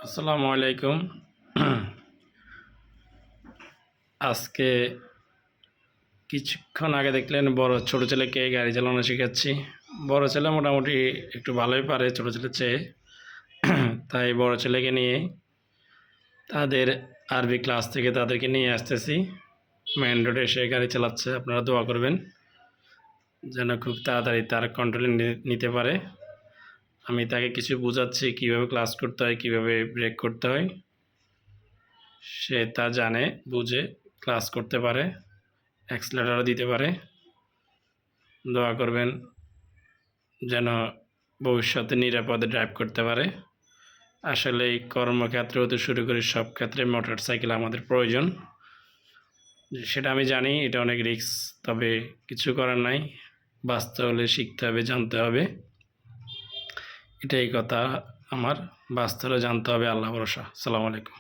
আসসালামু আলাইকুম। আজকে কিছুক্ষণ আগে দেখলেন ছোট ছেলেকে গাড়ি চালানো শেখাচ্ছি। বড় ছেলে মোটামুটি একটু ভালোই পারে ছোট ছেলের চেয়ে। তাই বড় ছেলেকে নিয়ে তাদের আরবি ক্লাস থেকে তাদেরকে নিয়ে আসতেছি। মেন রোডে এসে গাড়ি চালাচ্ছে। আপনারা দোয়া করবেন যেন খুব তাড়াতাড়ি তার কন্ট্রোলে নিতে পারে। আমি তাকে কিছু বোঝাচ্ছি কীভাবে ক্লাস করতে হয়, কীভাবে ব্রেক করতে হয়। সে তা জানে, বুঝে ক্লাস করতে পারে, অ্যাক্সিলারেটরও দিতে পারে। দোয়া করবেন যেন ভবিষ্যতে নিরাপদে ড্রাইভ করতে পারে। আসলে এই কর্মক্ষেত্র হতে শুরু করে সব ক্ষেত্রে মোটর সাইকেল আমাদের প্রয়োজন। সেটা আমি জানি, এটা অনেক রিস্ক, তবে কিছু করার নাই। বাঁচতে হলে শিখতে হবে, জানতে হবে। এটাই কথা আমার। বাঁচতে হলে জানতে হবে, আল্লাহ ভরসা। আসসালামু আলাইকুম।